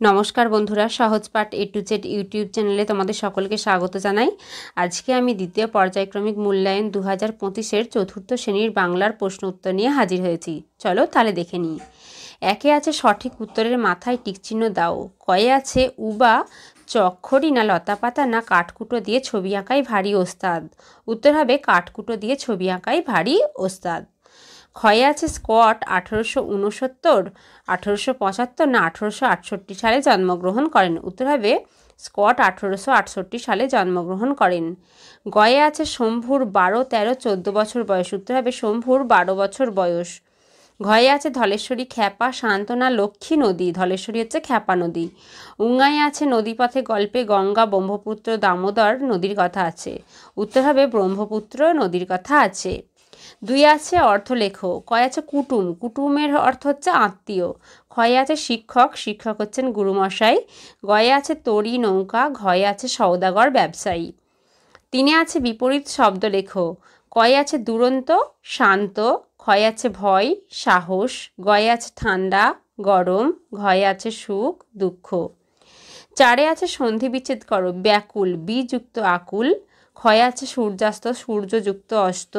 নমস্কার বন্ধুরা, সহজ পাঠ A to Z ইউটিউব চ্যানেলে তোমাদের সকলকে স্বাগত জানাই। আজকে আমি দ্বিতীয় পর্যায়ক্রমিক মূল্যায়ন 2025-এর চতুর্থ শ্রেণীর বাংলার প্রশ্ন উত্তর নিয়ে হাজির হয়েছি। চলো তাহলে দেখে নিই। একে আছে সঠিক উত্তরের মাথায় টিকচিহ্ন দাও। কয়ে আছে উবা চক্ষরি না লতাপাতা না কাঠকুটো দিয়ে ছবি আঁকাই ভারী ওস্তাদ। উত্তর হবে কাঠকুটো দিয়ে ছবি আঁকাই ভারী ওস্তাদ। ক্ষয়ে আছে স্কট 1869, 1875 না 1868 সালে জন্মগ্রহণ করেন। উত্তর হবে স্কট 1868 সালে জন্মগ্রহণ করেন। গয়ে আছে শম্ভুর 12, 13, 14 বছর বয়স। উত্তর হবে শম্ভুর 12 বছর বয়স। ঘয়ে আছে ধলেশ্বরী খ্যাপা শান্ত না লক্ষ্মী নদী। ধলেশ্বরী হচ্ছে খ্যাপা নদী। উঙ্গায় আছে নদীপথে গল্পে গঙ্গা ব্রহ্মপুত্র দামোদর নদীর কথা আছে। উত্তর হবে ব্রহ্মপুত্র নদীর কথা আছে। দুই আছে অর্থ লেখো। কয় আছে কুটুম, কুটুমের অর্থ হচ্ছে আত্মীয়। ক্ষয়ে আছে শিক্ষক, শিক্ষক হচ্ছেন গুরুমশাই। গয়ে আছে তরী নৌকা, ঘয়ে আছে সওদাগর ব্যবসায়ী। তিনে আছে বিপরীত শব্দ লেখো। কয়ে আছে দুরন্ত শান্ত, ক্ষয়ে আছে ভয় সাহস, গয়ে আছে ঠান্ডা গরম, ঘয়ে আছে সুখ দুঃখ। চারে আছে সন্ধি বিচ্ছেদ করো। ব্যাকুল বিযুক্ত আকুল, ক্ষয়ে আছে সূর্যাস্ত সূর্যযুক্ত অস্ত,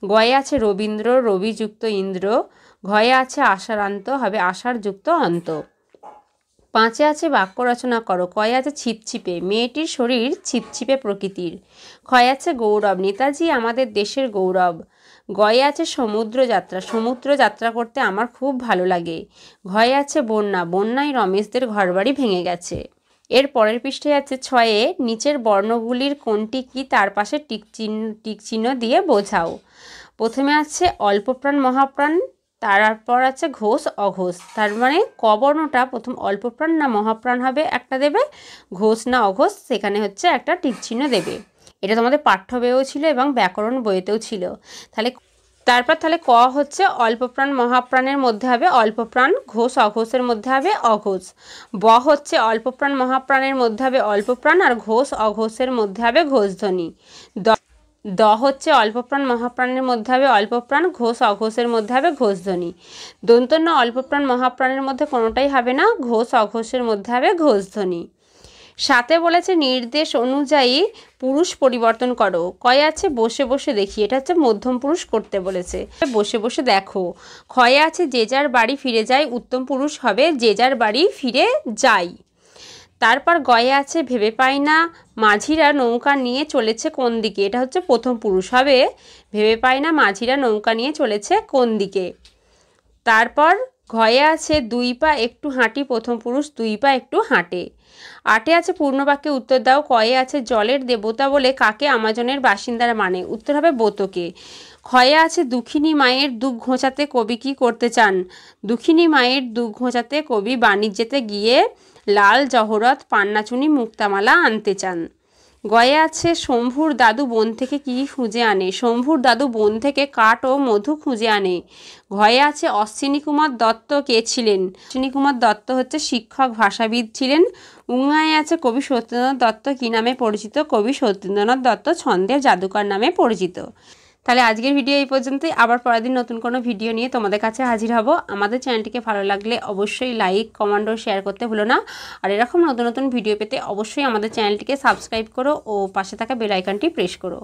গয়ে আছে রবীন্দ্র রবিযুক্ত ইন্দ্র, ঘয়ে আছে আশারান্ত হবে আষাঢ়যুক্ত অন্ত। পাঁচে আছে বাক্য রচনা করো। কয়ে আছে ছিপছিপে, মেয়েটির শরীর ছিপছিপে প্রকৃতির। ক্ষয়ে আছে গৌরব, নেতাজি আমাদের দেশের গৌরব। গয়ে আছে সমুদ্র যাত্রা, সমুদ্র যাত্রা করতে আমার খুব ভালো লাগে। ঘয়ে আছে বন্যা, বন্যায় রমেশদের ঘরবাড়ি ভেঙে গেছে। এর পরের পৃষ্ঠায় আছে ছয়ে নিচের বর্ণগুলির কোনটি কি তার পাশে টিকচিহ্ন দিয়ে বোঝাও। প্রথমে আছে অল্পপ্রাণ মহাপ্রাণ, তারপর আছে ঘোষ অঘোষ। তার মানে ক বর্ণটা প্রথম অল্পপ্রাণ না মহাপ্রাণ হবে একটা দেবে, ঘোষ না অঘোষ সেখানে হচ্ছে একটা টিকচিহ্ন দেবে। এটা তোমাদের পাঠ্য বইয়েও ছিল এবং ব্যাকরণ বইতেও ছিল। তাহলে ক হচ্ছে অল্পপ্রাণ মহাপ্রাণের মধ্যে হবে অল্পপ্রাণ, ঘোষ অঘোষের মধ্যে হবে অঘোষ। ব হচ্ছে অল্পপ্রাণ মহাপ্রাণের মধ্যে হবে অল্পপ্রাণ আর ঘোষ অঘোষের মধ্যে হবে ঘোষধ্বনি। দ হচ্ছে অল্পপ্রাণ মহাপ্রাণের মধ্যে হবে অল্পপ্রাণ, ঘোষ অঘোষের মধ্যে হবে ঘোষধ্বনি। দন্তন্য অল্পপ্রাণ মহাপ্রাণের মধ্যে কোনোটাই হবে না, ঘোষ অঘোষের মধ্যে হবে ঘোষধ্বনি। সাথে বলেছে নির্দেশ অনুযায়ী পুরুষ পরিবর্তন করো। কয়ে আছে বসে বসে দেখি, এটা হচ্ছে মধ্যম পুরুষ করতে বলেছে, বসে বসে দেখো। ক্ষয়ে আছে যে যার বাড়ি ফিরে যায়, উত্তম পুরুষ হবে যে যার বাড়ি ফিরে যাই। তারপর গয়ে আছে ভেবে পাই না মাঝিরা নৌকা নিয়ে চলেছে কোন দিকে, এটা হচ্ছে প্রথম পুরুষ হবে ভেবে পাই না মাঝিরা নৌকা নিয়ে চলেছে কোন দিকে। তারপর ঘয়ে আছে দুই পা একটু হাঁটি, প্রথম পুরুষ দুই পা একটু হাঁটে। আটে আছে পূর্ণবাক্যে উত্তর দাও। কয়ে আছে জলের দেবতা বলে কাকে আমাজনের বাসিন্দারা মানে। উত্তর হবে বোতকে। ক্ষয়ে আছে দুঃখিনী মায়ের দুঃখ ঘোচাতে কবি কি করতে চান। দুঃখিনী মায়ের দুঃখ ঘোচাতে কবি বাণিজ্যেতে গিয়ে লাল জহরত পান্নাচুনি মুক্তামালা আনতে চান। গয়ে আছে শম্ভুর দাদু বন থেকে কি খুঁজে আনে। শম্ভুর দাদু বন থেকে কাঠ ও মধু খুঁজে আনে। ঘয়ে আছে অশ্বিনী কুমার দত্ত কে ছিলেন। অশ্বিনী কুমার দত্ত হচ্ছে শিক্ষক ভাষাবিদ ছিলেন। উঙ্গায় আছে কবি সত্যেন্দ্রনাথ দত্ত কি নামে পরিচিত। কবি সত্যেন্দ্রনাথ দত্ত ছন্দের জাদুকর নামে পরিচিত। তাহলে আজকের ভিডিও এই পর্যন্তই। আবার পরের দিন নতুন কোনো ভিডিও নিয়ে তোমাদের কাছে হাজির হব। আমাদের চ্যানেলটিকে ভালো লাগলে অবশ্যই লাইক কমেন্ট ও শেয়ার করতে ভুলো না। আর এরকম নতুন নতুন ভিডিও পেতে অবশ্যই আমাদের চ্যানেলটিকে সাবস্ক্রাইব করো ও পাশে থাকা বেল আইকনটি প্রেস করো।